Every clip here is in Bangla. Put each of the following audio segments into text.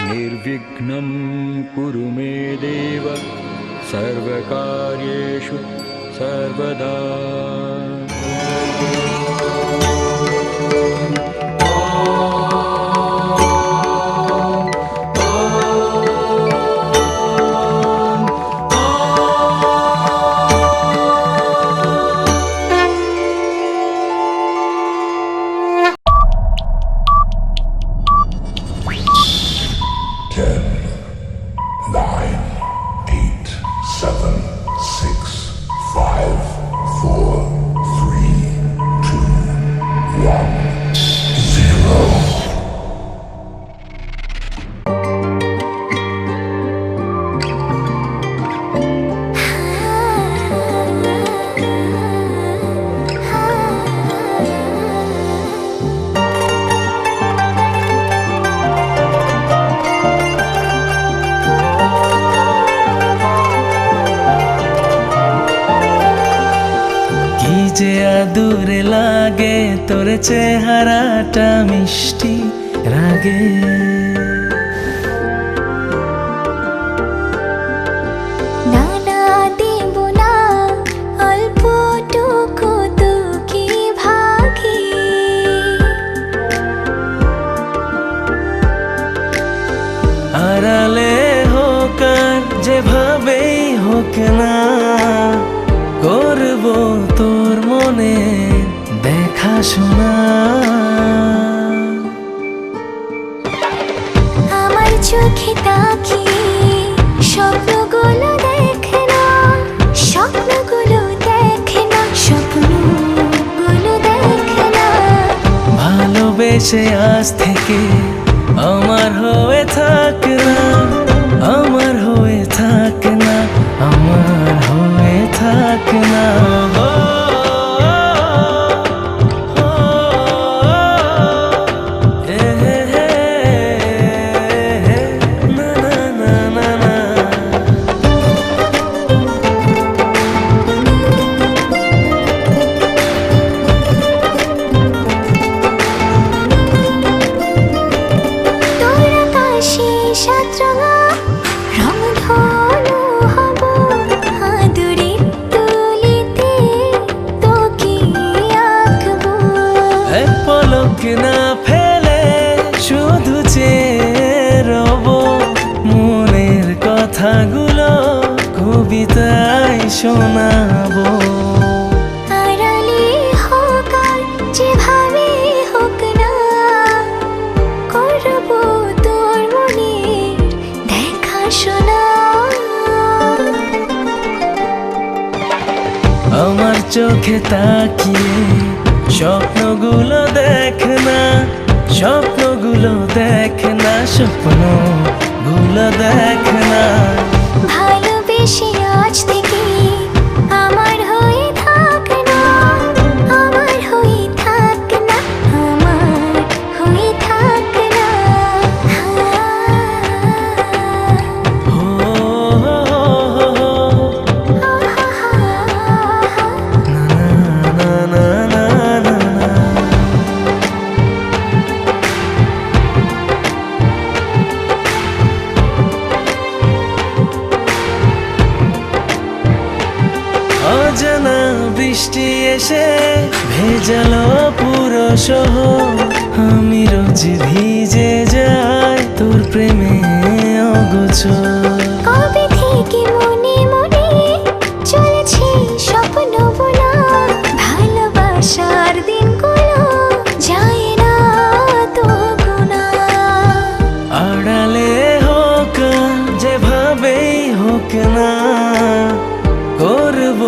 निर्विघ्नं कुरु मे देव सर्वकार्येषु सर्वदा। যে আদুরে লাগে তোর চেহারাটা মিষ্টি রাগে, না না দেব না অল্পটুকু তোকে ভাগে, আড়ালে হোক আর যেভাবেই হোক না, করব তোর মনে দেখাশোনা। আমার চোখে তাকিয়ে স্বপ্নগুলো দেখে না, স্বপ্নগুলো দেখে না, স্বপ্নগুলো দেখে না। ভালোবেসে আজ থেকে আমার হয়ে থাক না, আমার হয়ে থাক না, আমার হয়ে থাক না। না ফেলে শুধু চেয়ে রব মনের কথাগুলো কবিতায় শোনাবো। আড়ালে হোক আর যেভাবে হোক না, করব তোর মনে দেখাশোনা। আমার চোখে তাকিয়ে স্বপ্নগুলো দেখ না, স্বপ্নগুলো দেখ না, স্বপ্নগুলো দেখ না। ভালোবেসে আজ থেকে আমার হয়ে থাক না, আমার হয়ে থাক না, আমার হয়ে থাক না। অজানা বৃষ্টি এসে ভেজালো পুরো শহর, আমি রোজ ভিজে যাই তোর প্রেমে অগোচর। কবে থেকে মনে মনে চলেছে স্বপ্ন বোনা, ভালোবাসার দিনগুলো যায় না তো গোনা। আড়ালে হোক যেভাবেই হোক না, করব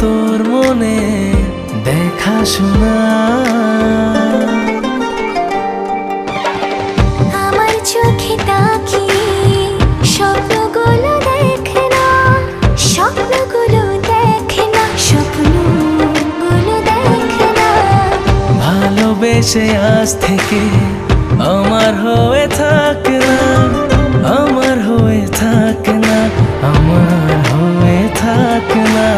তোর মনে দেখাশোনা। আমার চোখে তাকিয়ে স্বপ্নগুলো দেখে না, স্বপ্নগুলো দেখে না, স্বপ্নগুলো দেখে না। ভালোবেসে আজ থেকে আমার হয়ে থাক না, আমার হয়ে থাক না, আমার হয়ে থাক না।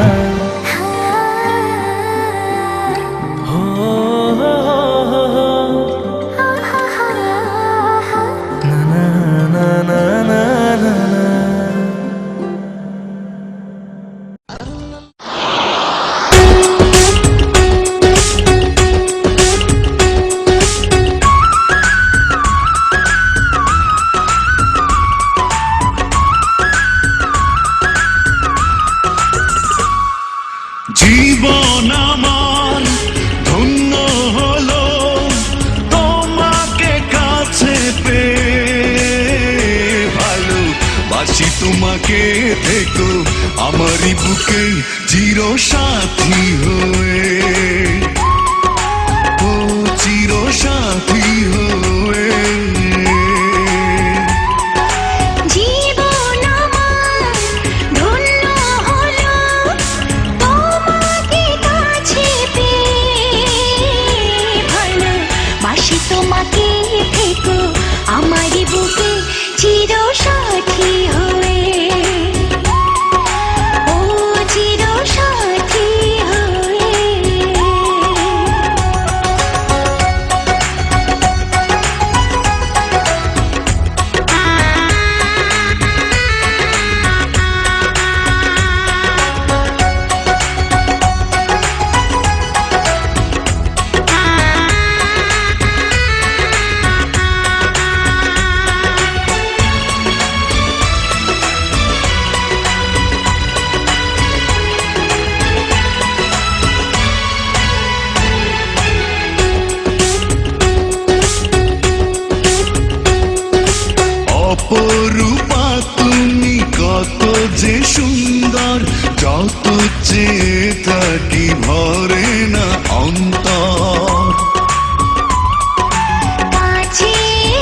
না না না বাসি তোমাকে থেকো আমারই বুকে চির সাথী হয়ে, ও চির সাথী হয়ে। জীবন আমার ধন্য হলো তোমাকে কাছে পেয়ে, ভালোবাসি তোমাকে থেকো আমারই বুকে চির সাথী হয়ে, ও চির সাথী হয়ে। অপরূপা তুমি কত যে সুন্দর, যত চেয়ে থাকি ভরে না অন্তর। কাছে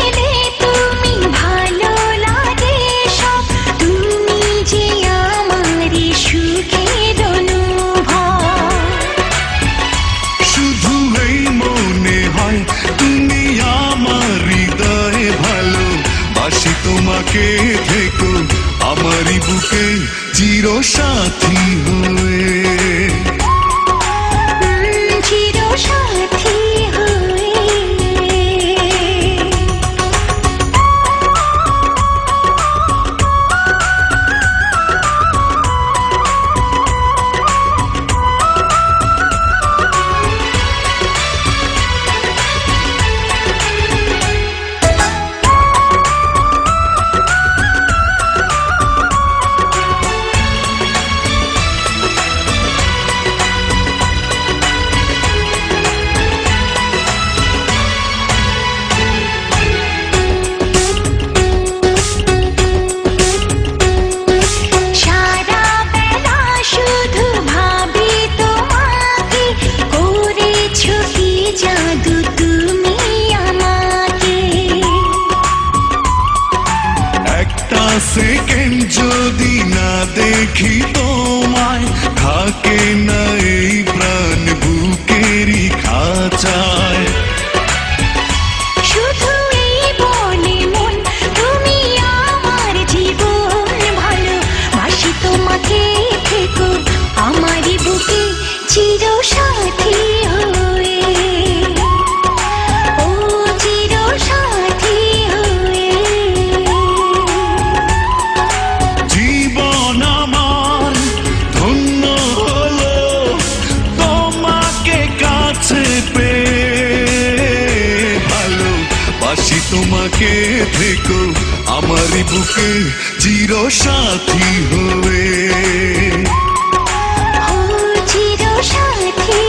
এলে তুমি ভালো লাগে সব, তুমি যে আমারই সুখের অনুভব। শুধু এই মনে হয় তুমি আমার হৃদয়ে ভালো, বাসি তোমাকে থেকো আমারই বুকে চির সাথী হয়ে, চির সাথী হয়ে। সারা বেলা শুধু ভাবি তোমাকে, করেছো কি জাদু তুমি আমাকে। একটা সেকেন্ড যদি না দেখি তোমায়, থাকে না এই প্রাণ বুকেরই খাঁচায়। শুধু এই বলে মন তুমি আমার জীবন, ভালোবাসি তোমাকে থেকো আমারই বুকে চির সাথী হয়ে, ও চির সাথী হয়ে। জীবন আমার ধন্য হলো তোমাকে কাছে পেয়ে, ভালোবাসি তোমাকে থেকো আমারই বুকে চির সাথী হয়ে, ও চির সাথী